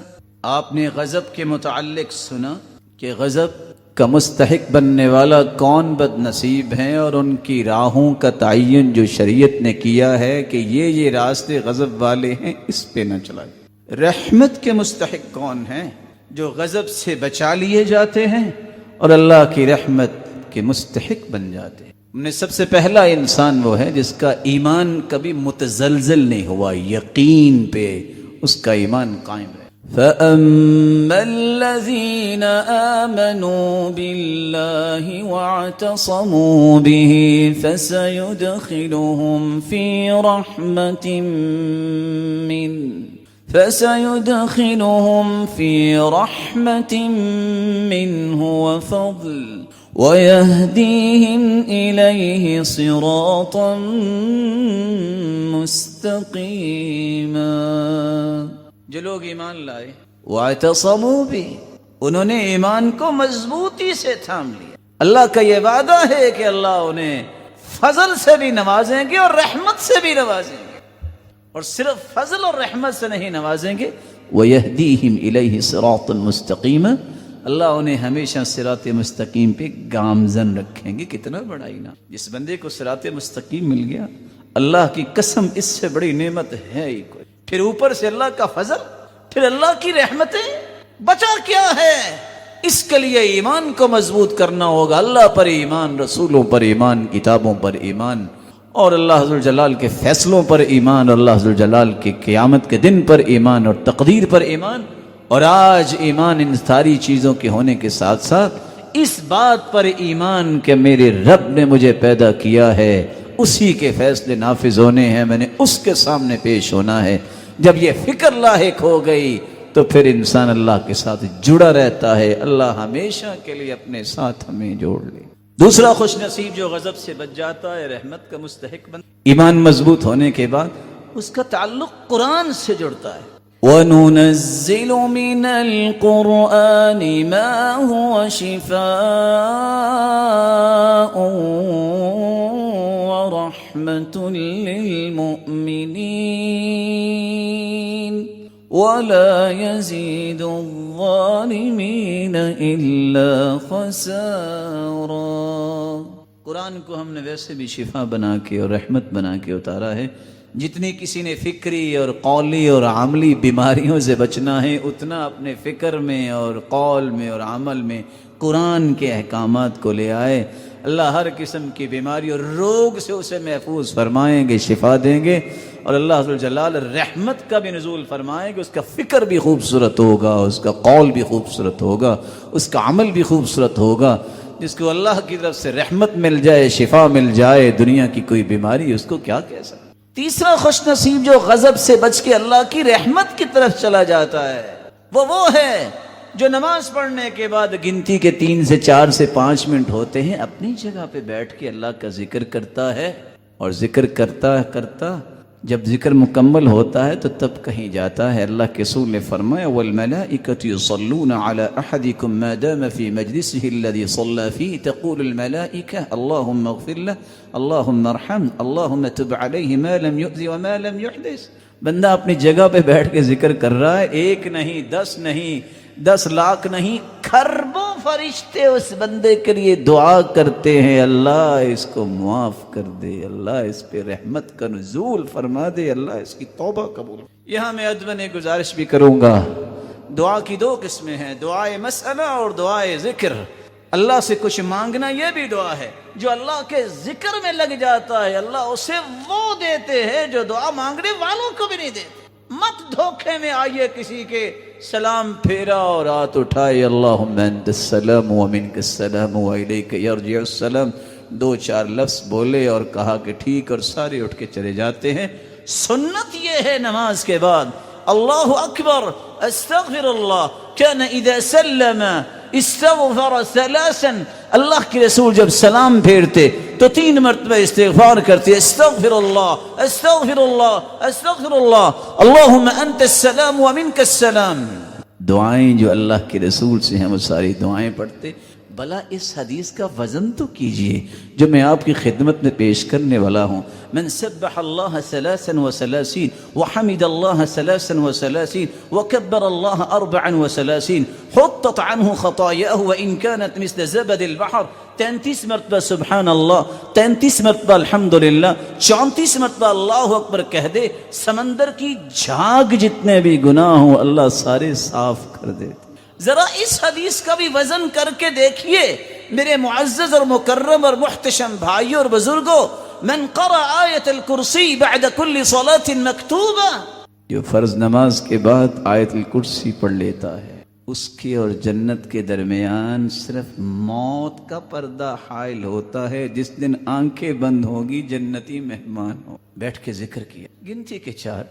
Speaker 1: آپ نے غضب کے متعلق سنا کہ غضب کا مستحق بننے والا کون بد نصیب ہیں اور ان کی راہوں کا تعین جو شریعت نے کیا ہے کہ یہ راستے غضب والے ہیں، اس پہ نہ چلائے. رحمت کے مستحق کون ہیں؟ جو غضب سے بچا لیے جاتے ہیں اور اللہ کی رحمت کے مستحق بن جاتے ہیں. ہم نے سب سے پہلا انسان وہ ہے جس کا ایمان کبھی متزلزل نہیں ہوا، یقین پہ اس کا ایمان قائم ہے. فَأَمَّا الَّذِينَ آمَنُوا بِاللَّهِ وَاعْتَصَمُوا بِهِ فَسَيُدْخِلُهُمْ فِي رَحْمَةٍ مِّنْهُ وَفَضْلٍ وَيَهْدِيهِمْ إِلَيْهِ صِرَاطًا مُسْتَقِيمًا. جو لوگ ایمان لائے وَاعْتَصَمُوا بِهِ، انہوں نے ایمان کو مضبوطی سے تھام لیا. اللہ کا یہ وعدہ ہے کہ اللہ انہیں فضل سے بھی نوازیں گے اور رحمت سے بھی نوازیں گے، اور صرف فضل اور رحمت سے نہیں نوازیں گے. وَيَهْدِيهِمْ إِلَيْهِ صِرَاطًا مُسْتَقِيمًا، اللہ انہیں ہمیشہ صراط مستقیم پہ گامزن رکھیں گے. کتنا بڑا انعام! جس بندے کو صراط مستقیم مل گیا، اللہ کی قسم اس سے بڑی نعمت ہے ہی کوئی. پھر اوپر سے اللہ کا فضل، پھر اللہ کی رحمتیں. بچا کیا ہے؟ اس کے لیے ایمان کو مضبوط کرنا ہوگا. اللہ پر ایمان، رسولوں پر ایمان، کتابوں پر ایمان، اور اللہ عز و جلال کے فیصلوں پر ایمان، اور اللہ عز و جلال کے قیامت کے دن پر ایمان، اور تقدیر پر ایمان. اور آج ایمان ان ساری چیزوں کے ہونے کے ساتھ ساتھ اس بات پر ایمان کہ میرے رب نے مجھے پیدا کیا ہے، اسی کے فیصلے نافذ ہونے ہیں، میں نے اس کے سامنے پیش ہونا ہے. جب یہ فکر لاحق ہو گئی تو پھر انسان اللہ کے ساتھ جڑا رہتا ہے. اللہ ہمیشہ کے لیے اپنے ساتھ ہمیں جوڑ لے. دوسرا خوش نصیب جو غضب سے بچ جاتا ہے، رحمت کا مستحق بن، ایمان مضبوط ہونے کے بعد اس کا تعلق قرآن سے جڑتا ہے. وَنُنَزِّلُ مِنَ الْقُرْآنِ مَا هُوَ شِفَاءٌ وَرَحْمَةٌ لِّلْمُؤْمِنِينَ وَلَا يَزِيدُ الظَّالِمِينَ إِلَّا خَسَارًا. قرآن کو ہم نے ویسے بھی شفا بنا کے اور رحمت بنا کے اتارا ہے. جتنی کسی نے فکری اور قولی اور عملی بیماریوں سے بچنا ہے، اتنا اپنے فکر میں اور قول میں اور عمل میں قرآن کے احکامات کو لے آئے. اللہ ہر قسم کی بیماری اور روگ سے اسے محفوظ فرمائیں گے، شفا دیں گے. اور اللہ عز و جلال رحمت کا بھی نزول فرمائیں گے. اس کا فکر بھی خوبصورت ہوگا، اس کا قول بھی خوبصورت ہوگا، اس کا عمل بھی خوبصورت ہوگا. جس کو اللہ کی طرف سے رحمت مل جائے، شفا مل جائے، دنیا کی کوئی بیماری اس کو کیا کہہ سکتے. تیسرا خوش نصیب جو غضب سے بچ کے اللہ کی رحمت کی طرف چلا جاتا ہے، وہ ہے جو نماز پڑھنے کے بعد گنتی کے 3 سے 4 سے 5 منٹ ہوتے ہیں اپنی جگہ پہ بیٹھ کے اللہ کا ذکر کرتا ہے. اور ذکر کرتا جب ذکر مکمل ہوتا ہے تو تب کہیں جاتا ہے. اللہ کے رسول نے فرمایا وَالْمَلَائِكَةُ يُصَلُّونَ عَلَىٰ أَحَدِكُمْ مَا دَامَ فِي مَجْلِسِهِ الَّذِي صَلَّىٰ فِيهِ تَقُولُ الْمَلَائِكَةُ اللَّهُمَّ اغْفِرْ لَهُ اللَّهُمَّ ارْحَمْهُ اللَّهُمَّ تُبْ عَلَيْهِ مَا لَمْ يُؤْذِ وَمَا لَمْ يُحْدِثْ. بندہ اپنی جگہ پہ بیٹھ کے ذکر کر رہا ہے، 1 نہیں 10 نہیں، 10 لاکھ نہیں کھربوں فرشتے اس بندے کے لیے دعا کرتے ہیں، اللہ اس کو معاف کر دے، اللہ اس پہ رحمت کا نزول فرما دے، اللہ اس کی توبہ قبول۔ یہاں میں ادباً ایک گزارش بھی کروں گا، دعا کی 2 قسمیں ہیں، دعائے مسئلہ اور دعائے ذکر۔ اللہ سے کچھ مانگنا یہ بھی دعا ہے، جو اللہ کے ذکر میں لگ جاتا ہے اللہ اسے وہ دیتے ہیں جو دعا مانگنے والوں کو بھی نہیں دیتے۔ مت دھوکے میں آئیے کسی کے، سلام پھیرا اور ہاتھ اٹھائے، اللہم انت السلام ومنک السلام والیک یرجع السلام، 2-4 لفظ بولے اور کہا کہ ٹھیک، اور سارے اٹھ کے چلے جاتے ہیں۔ سنت یہ ہے نماز کے بعد اللہ اکبر استغفر اللہ، کان اذا سلم استغفر 3، اللہ کے رسول جب سلام پھیرتے تو 3 مرتبہ استغفار کرتے، استغفر اللہ استغفر اللہ استغفر اللہ، اللہم انت السلام ومنک السلام۔ دعائیں جو اللہ کے رسول سے ہیں وہ ساری دعائیں پڑھتے۔ بھلا اس حدیث کا وزن تو کیجئے جو میں آپ کی خدمت میں پیش کرنے والا ہوں، من سبح اللہ 33 وحمد اللہ 33 وکبر اللہ 34 حطت عنہ خطایاہ وان كانت مثل زبد البحر، 33 مرتبہ سبحان اللہ، 33 مرتبہ الحمدللہ، 34 مرتبہ اللہ اکبر کہہ دے، سمندر کی جھاگ جتنے بھی گناہ ہوں اللہ سارے صاف کر دیتے۔ ذرا اس حدیث کا بھی وزن کر کے دیکھیے میرے معزز اور مکرم اور محتشم بھائیوں اور بزرگوں، من قرأ آیت الکرسی بعد کل صلاة مکتوبہ، جو فرض نماز کے بعد آیت الکرسی پڑھ لیتا ہے اس کے اور جنت کے درمیان صرف موت کا پردہ حائل ہوتا ہے۔ جس دن آنکھیں بند ہوگی جنتی مہمان ہو۔ بیٹھ کے ذکر کیا، گنتی کے 4،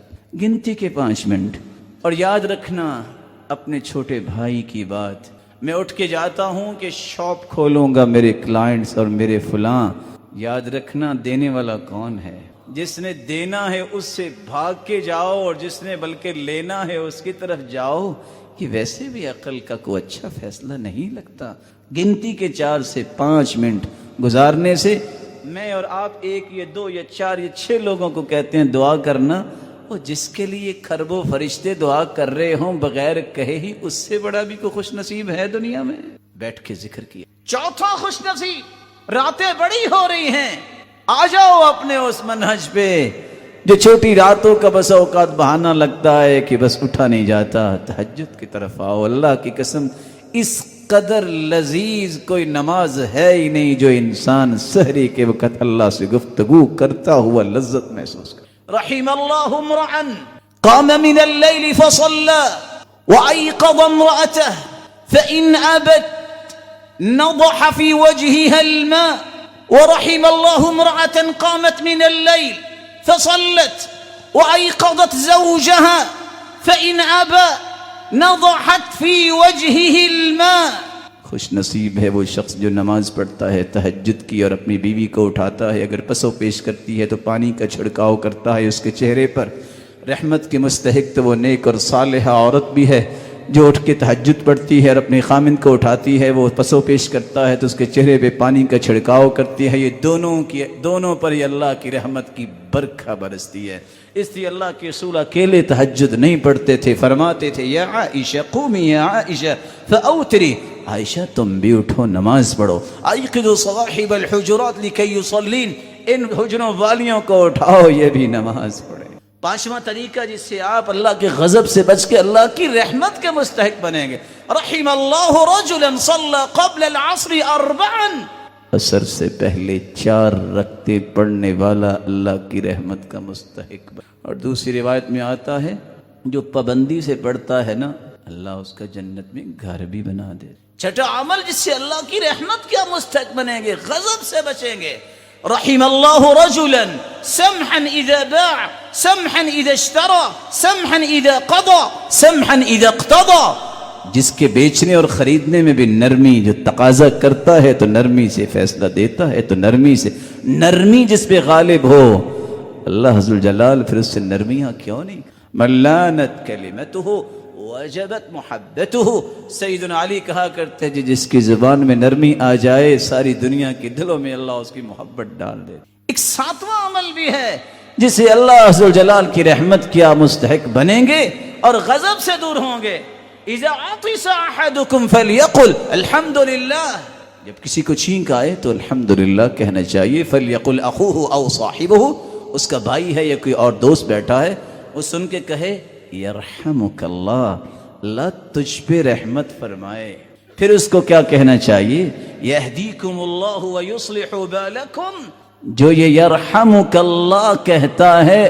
Speaker 1: گنتی کے 5 منٹ، اور یاد رکھنا اپنے چھوٹے بھائی کی بات، میں اٹھ کے جاتا ہوں کہ شاپ کھولوں گا میرے کلائنٹس اور میرے فلاں، یاد رکھنا دینے والا کون ہے؟ جس نے دینا ہے اس سے بھاگ کے جاؤ، اور جس نے بلکہ لینا ہے اس کی طرف جاؤ۔ کہ ویسے بھی عقل کا کوئی اچھا فیصلہ نہیں لگتا۔ گنتی کے 4 سے 5 منٹ گزارنے سے میں اور آپ 1 یا 2 یا 4 یا 6 لوگوں کو کہتے ہیں دعا کرنا، اور جس کے لیے کھربوں فرشتے دعا کر رہے ہوں بغیر کہے ہی، اس سے بڑا بھی کوئی خوش نصیب ہے دنیا میں؟ بیٹھ کے ذکر کیا۔ چوتھا خوش نصیب، راتیں بڑی ہو رہی ہیں، آ جاؤ اپنے اس منہج پہ جو چھوٹی راتوں کا بس اوقات بہانہ لگتا ہے کہ بس اٹھا نہیں جاتا، تہجد کی طرف آؤ۔ اللہ کی قسم اس قدر لذیذ کوئی نماز ہے ہی نہیں جو انسان سحری کے وقت اللہ سے گفتگو کرتا ہوا لذت محسوس کرے۔ رحم اللہ امرأ قام من اللیل فصلى وأيقظ امرأته فإن أبت نضح في وجهها الماء، ورحم الله امرأة قامت من الليل فصلت وأيقظت زوجها فإن أبى نضحت في وجهه الماء۔ خوش نصیب ہے وہ شخص جو نماز پڑھتا ہے تہجد کی اور اپنی بیوی کو اٹھاتا ہے، اگر پسو پیش کرتی ہے تو پانی کا چھڑکاؤ کرتا ہے اس کے چہرے پر۔ رحمت کے مستحق تو وہ نیک اور صالحہ عورت بھی ہے جو اٹھ کے تہجد پڑھتی ہے اور اپنے خامند کو اٹھاتی ہے، وہ پسو پیش کرتا ہے تو اس کے چہرے پہ پانی کا چھڑکاؤ کرتی ہے۔ یہ دونوں پر یہ اللہ کی رحمت کی برکھا برستی ہے۔ اس لیے اللہ کے رسول اکیلے تہجد نہیں پڑھتے تھے، فرماتے تھے یا عائشہ قومی یا عائشہ فاوتری، عائشہ تم بھی اٹھو نماز پڑھو، ایقظوا صواحب الحجرات لکی یصلین، ان حجروں والیوں کو اٹھاؤ یہ بھی نماز پڑھیں۔ 5واں طریقہ جس سے آپ اللہ کے غضب سے بچ کے اللہ کی رحمت کے مستحق بنیں گے، رحم اللہ رجلا صلی قبل العصر 4، عصر سے پہلے 4 رکعتیں پڑھنے والا اللہ کی رحمت کا مستحق بن۔ اور دوسری روایت میں آتا ہے جو پابندی سے پڑھتا ہے نا اللہ اس کا جنت میں گھر بھی بنا دے۔ چھٹا عمل جس سے اللہ کی رحمت کا مستحق بنیں گے، غضب سے بچیں گے، رحم اللہ رجلا سمحا اذا باع سمحا اذا اشترى سمحا اذا قضى سمحا اذا اقتضى، جس کے بیچنے اور خریدنے میں بھی نرمی، جو تقاضا کرتا ہے تو نرمی سے فیصلہ دیتا ہے تو نرمی سے، نرمی جس پہ غالب ہو اللہ ذو الجلال پھر اس سے نرمیاں کیوں نہیں۔ من لانت کلمتہ وجبت محبتہ، سیدنا علی کہا کرتے ہیں جس کی زبان میں نرمی آ جائے ساری دنیا کے دلوں میں اللہ اس کی محبت ڈال دے۔ ایک 7واں عمل بھی ہے جسے اللہ ذو الجلال کی رحمت کیا مستحق بنیں گے اور غضب سے دور ہوں گے، اذا عطس احدكم فليقل الحمد للہ، جب کسی کو چھینک آئے تو الحمدللہ کہنا چاہیے. فلیقل اخوہ او صاحبہ، اس کا بھائی ہے یا کوئی اور دوست بیٹھا ہے، وہ سن کے کہے یرحمک اللہ، اللہ تجھ پہ رحمت فرمائے. پھر اس کو کیا کہنا چاہیے؟ یہدیکم اللہ ویصلح بالکم. جو یہ یرحمک اللہ کہتا ہے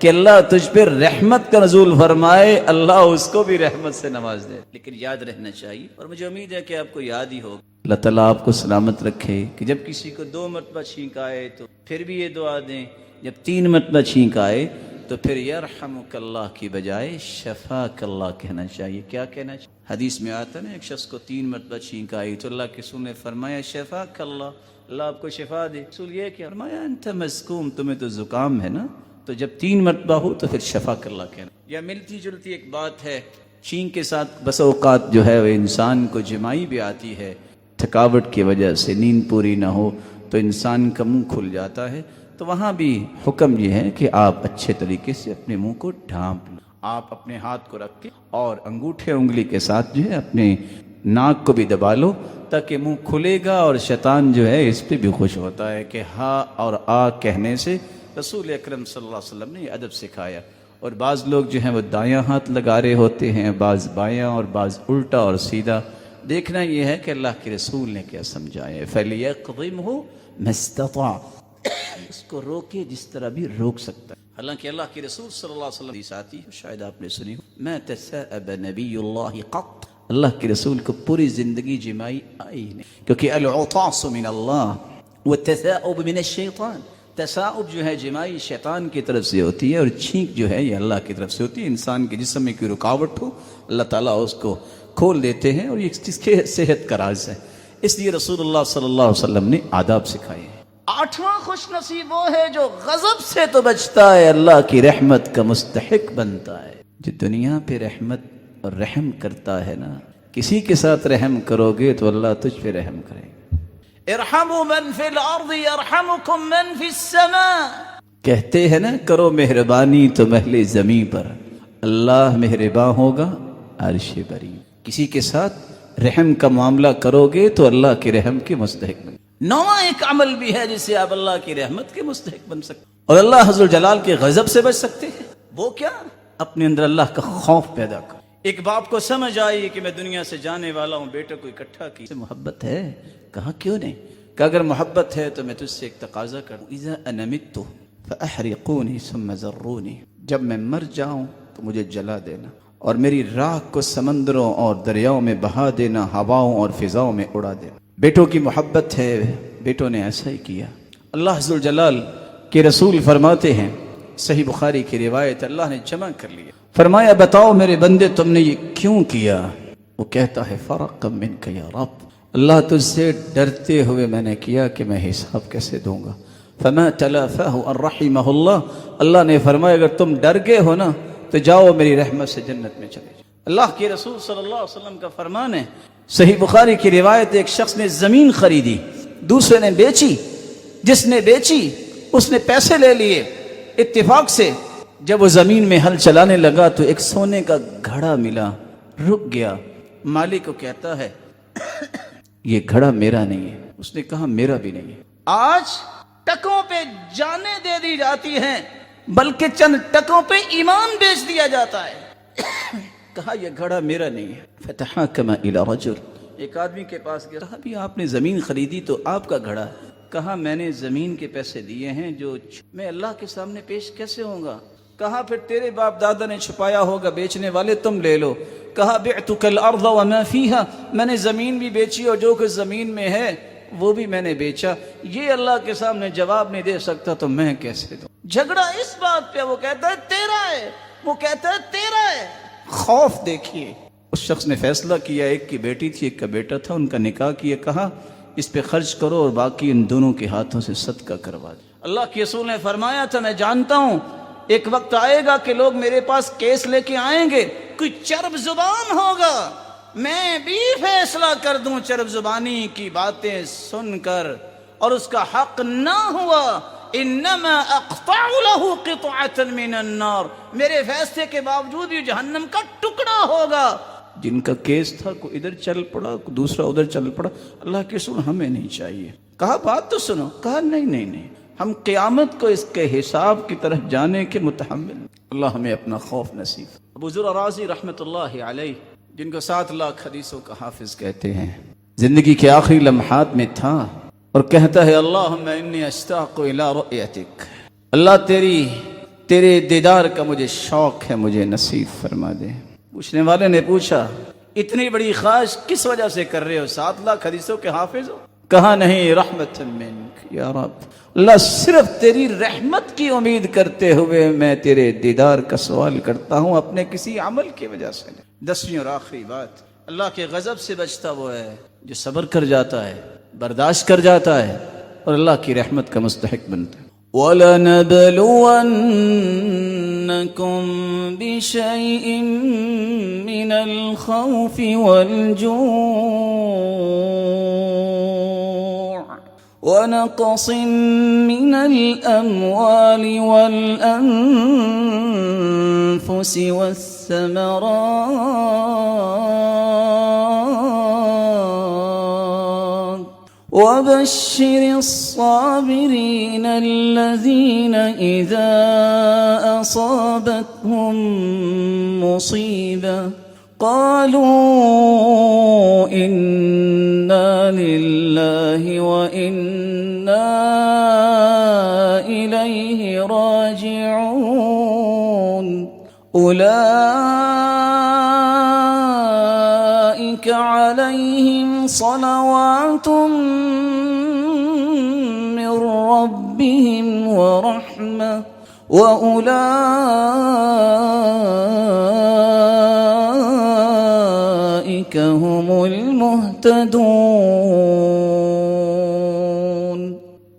Speaker 1: کہ اللہ تجھ پہ رحمت کا نزول فرمائے، اللہ اس کو بھی رحمت سے نواز دے. لیکن یاد رہنا چاہیے، اور مجھے امید ہے کہ آپ کو یاد ہی ہوگا. اللہ تعالیٰ آپ کو سلامت رکھے کہ جب کسی کو 2 مرتبہ چھینک آئے تو پھر بھی یہ دعا دیں، جب 3 مرتبہ چھینک آئے تو پھر یرحمک اللہ کی بجائے شفاک اللہ کہنا چاہیے. کیا کہنا چاہیے؟ حدیث میں آتا نا، ایک شخص کو 3 مرتبہ چھینک آئی تو اللہ کے رسول نے فرمایا شفاک اللہ، اللہ آپ کو شفا دے. رسول یہ کہ فرمایا انت مزکوم، تمہیں تو زکام ہے نا، تو جب 3 مرتبہ ہو تو پھر شفاک اللہ کہنا. یا ملتی جلتی ایک بات ہے، چھینک کے ساتھ بس اوقات جو ہے وہ انسان کو جمائی بھی آتی ہے، تھکاوٹ کی وجہ سے نیند پوری نہ ہو تو انسان کا منہ کھل جاتا ہے. تو وہاں بھی حکم یہ ہے کہ آپ اچھے طریقے سے اپنے منہ کو ڈھانپ لو. آپ اپنے ہاتھ کو رکھ کے اور انگوٹھے انگلی کے ساتھ جو ہے اپنے ناک کو بھی دبا لو، تاکہ منہ کھلے گا اور شیطان جو ہے اس پہ بھی خوش ہوتا ہے کہ ہاں اور آ کہنے سے رسول اکرم صلی اللہ علیہ وسلم نے یہ ادب سکھایا. اور بعض لوگ جو ہیں وہ دایاں ہاتھ لگا رہے ہوتے ہیں، بعض بایاں اور بعض الٹا اور سیدھا. دیکھنا یہ ہے کہ اللہ کے رسول نے کیا سمجھایا. فَلْيَقْضِمْهُ مَا اسْتَطَاعَ، اس کو روکے جس طرح بھی روک سکتا ہے. حالانکہ اللہ کے رسول صلی اللہ علیہ وسلم حدیث آتی ہے، شاید آپ نے سنی ہو، مَا تَثَاءَبَ نَبِيُّ اللَّهِ قَطْ، اللہ کے رسول کو پوری زندگی جمائی آئی نہیں، کیونکہ العطاس من اللہ والتثاؤب من الشیطان. تثاؤب جو ہے جمائی شیطان کی طرف سے ہوتی ہے، اور چھینک جو ہے یہ اللہ کی طرف سے ہوتی ہے. انسان کے جسم میں کوئی رکاوٹ ہو اللہ تعالیٰ اس کو کھول دیتے ہیں، اور یہ اس کے صحت کا راز ہے. اس لیے رسول اللہ صلی اللہ علیہ وسلم نے آداب سکھائے ہیں. 8واں خوش نصیب وہ ہے جو غضب سے تو بچتا ہے، اللہ کی رحمت کا مستحق بنتا ہے. جو دنیا پہ رحمت اور رحم کرتا ہے نا، کسی کے ساتھ رحم کرو گے تو اللہ تجھ پہ رحم کرے گا. ارحموا من فی الارض یرحمکم من فی السماء. کہتے ہیں نا کرو مہربانی تو محل زمین پر اللہ مہربان ہوگا عرش بری. کسی کے ساتھ رحم کا معاملہ کرو گے تو اللہ کے رحم کے مستحق بن. 9واں ایک عمل بھی ہے جس سے آپ اللہ کی رحمت کے مستحق بن سکتے اور اللہ حضر جلال کے غضب سے بچ سکتے ہیں. وہ کیا؟ اپنے اندر اللہ کا خوف پیدا کر. ایک باپ کو سمجھ آئی کہ میں دنیا سے جانے والا ہوں، بیٹے کو اکٹھا کی. محبت ہے؟ کہا کیوں نہیں؟ کہ اگر محبت ہے تو میں تجھ سے ایک تقاضا کروں. اذا انا مت فاحرقونی ثم ذرونی، جب میں مر جاؤں تو مجھے جلا دینا اور میری راکھ کو سمندروں اور دریاؤں میں بہا دینا، ہواؤں اور فضاؤں میں اڑا دینا. بیٹوں کی محبت ہے، بیٹوں نے ایسا ہی کیا. اللہ عز وجل کے رسول فرماتے ہیں، صحیح بخاری کی روایت، اللہ نے جمع کر لیا، فرمایا بتاؤ میرے بندے تم نے یہ کیوں کیا؟ وہ کہتا ہے فرقا منک یا رب، اللہ تجھ سے ڈرتے ہوئے میں نے کیا کہ میں حساب کیسے دوں گا. فما تلافہ ان رحمہ اللہ، اللہ نے فرمایا اگر تم ڈر گئے ہو نا تو جاؤ میری رحمت سے جنت میں چلے جاؤ. اللہ کے رسول صلی اللہ علیہ وسلم کا فرمان ہے، صحیح بخاری کی روایت، ایک شخص نے زمین خریدی، دوسرے نے بیچی. جس نے بیچی اس نے پیسے لے لیے اتفاق سے. جب وہ زمین میں ہل چلانے لگا تو ایک سونے کا گھڑا ملا، رک گیا. مالک کو کہتا ہے یہ گھڑا میرا نہیں ہے. اس نے کہا میرا بھی نہیں ہے. آج ٹکوں پہ جانیں دے دی جاتی ہیں، بلکہ چند ٹکوں پہ ایمان بیچ دیا جاتا ہے. کہا یہ گھڑا میرا نہیں ہے. فتحاکم الی رجل، ایک آدمی کے پاس گیا، کہا بھی آپ نے زمین خریدی تو آپ کا گھڑا ہے. کہا میں نے زمین کے پیسے دیے ہیں جو میں اللہ کے سامنے پیش کیسے ہوں گا؟ کہا پھر تیرے باپ دادا نے چھپایا ہوگا، بیچنے والے تم لے لو. کہا بعتک الارض وما فیہا، میں نے زمین بھی بیچی اور جو کچھ زمین میں ہے وہ بھی میں نے بیچا. یہ اللہ کے سامنے جواب نہیں دے سکتا تو میں کیسے دوں؟ جھگڑا اس بات پہ، وہ کہتا ہے تیرا ہے، وہ کہتا ہے تیرا ہے. خوف دیکھیے. اس شخص نے فیصلہ کیا، ایک کی بیٹی تھی ایک کا بیٹا تھا، ان کا نکاح کیا. کہا اس پہ خرچ کرو اور باقی ان دونوں کے ہاتھوں سے صدقہ کروا دو. اللہ کے رسول نے فرمایا تھا میں جانتا ہوں ایک وقت آئے گا کہ لوگ میرے پاس کیس لے کے آئیں گے، کوئی چرب زبان ہوگا، میں بھی فیصلہ کر دوں چرب زبانی کی باتیں سن کر اور اس کا حق نہ ہوا. انما اقطع له قطعة من النار، میرے فیصلے کے باوجود بھی جہنم کا ٹکڑا ہوگا. جن کا کیس تھا کوئی ادھر چل پڑا کوئی دوسرا ادھر چل پڑا. اللہ کے رسول ہمیں نہیں چاہیے. کہا بات تو سنو. کہا نہیں ہم قیامت کو اس کے حساب کی طرف جانے کے متحمل. اللہ ہمیں اپنا خوف نصیب. ابو ذر رازی رحمۃ اللہ علیہ جن کو 7 لاکھ حدیثوں کا حافظ کہتے ہیں، زندگی کے آخری لمحات میں تھا اور کہتا ہے اللہم انی اشتاق الی رؤیتک، اللہ تیرے دیدار کا مجھے شوق ہے، مجھے نصیب فرما دے. پوچھنے والے نے پوچھا اتنی بڑی خواہش کس وجہ سے کر رہے ہو؟ 7 لاکھ حدیثوں کے حافظ ہو؟ کہا نہیں، رحمت منک یا رب، اللہ صرف تیری رحمت کی امید کرتے ہوئے میں تیرے دیدار کا سوال کرتا ہوں، اپنے کسی عمل کی وجہ سے نہیں. 10ویں اور آخری بات، اللہ کے غضب سے بچتا وہ ہے جو صبر کر جاتا ہے، برداشت کر جاتا ہے اور اللہ کی رحمت کا مستحق بنتا ہے. وَلَنَبْلُوَنَّكُمْ بِشَيْءٍ مِّنَ الْخَوْفِ وَالْجُوعِ وَنَقْصٍ مِّنَ الْأَمْوَالِ وَالْأَنفُسِ وَالثَّمَرَاتِ وَبَشِّرِ الصَّابِرِينَ الَّذِينَ إِذَا أَصَابَتْهُم مُّصِيبَةٌ قَالُوا إِنَّا لِلَّهِ وَإِنَّا إِلَيْهِ رَاجِعُونَ أُولَئِكَ عَلَيْهِمْ صَلَوَاتٌ مِّن رَّبِّهِمْ وَرَحْمَةٌ وَأُولَئِكَ هُمُ الْمُهْتَدُونَ.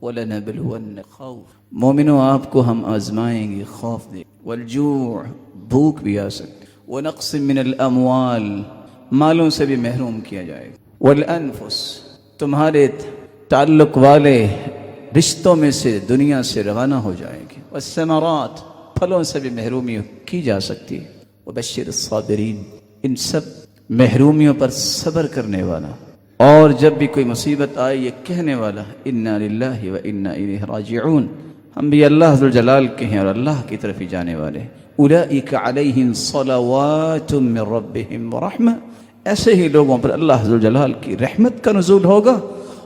Speaker 1: وَلَنَبْلُوَنَّ خوف، مومنوں آپ کو ہم آزمائیں گے، خوف دیں. والجوع، بھوک بھی آ سکتی. ونقص من الاموال، مالوں سے بھی محروم کیا جائے گا. والانفس، تمہارے تعلق والے رشتوں میں سے دنیا سے روانہ ہو جائیں گے. والثمرات، پھلوں سے بھی محرومی کی جا سکتی ہے. وبشر الصابرین، ان سب محرومیوں پر صبر کرنے والا اور جب بھی کوئی مصیبت آئے یہ کہنے والا انا للہ و انا الیہ راجعون، ہم بھی اللہ ذوالجلال کے ہیں اور اللہ کی طرف ہی جانے والے. اولئک علیہم صلوات من ربہم ورحمہ، ایسے ہی لوگوں پر اللہ ذوالجلال کی رحمت کا نزول ہوگا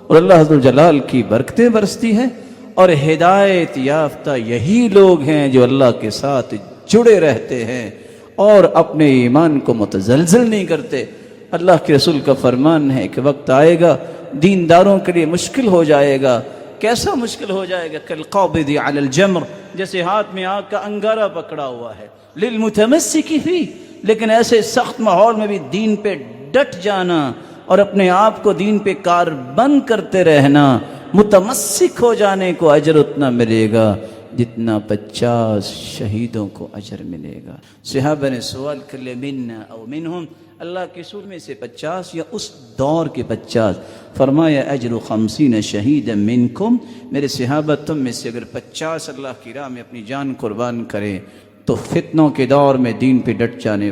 Speaker 1: اور اللہ ذوالجلال کی برکتیں برستی ہیں. اور ہدایت یافتہ یہی لوگ ہیں جو اللہ کے ساتھ جڑے رہتے ہیں اور اپنے ایمان کو متزلزل نہیں کرتے. اللہ کے رسول کا فرمان ہے کہ وقت آئے گا دینداروں کے لیے مشکل ہو جائے گا. کیسا مشکل ہو جائے گا؟ کالقابض علی الجمر، جیسے ہاتھ میں آگ کا انگارہ پکڑا ہوا ہے. للمتمسک فی، لیکن ایسے سخت ماحول میں بھی دین پہ ڈٹ جانا اور اپنے آپ کو دین پہ کاربند کرتے رہنا، متمسک ہو جانے کو اجر اتنا ملے گا جتنا 50 شہیدوں کو اجر ملے گا. صحابہ نے سوال کر لیا منا او منہم، اللہ کے رسول میں سے 50 یا اس دور کے 50؟ فرمایا اجر 50 شہیدا منکم، میرے صحابہ تم میں سے اگر 50 اللہ کی راہ میں اپنی جان قربان کرے تو فتنوں کے دور میں دین پہ ڈٹ جانے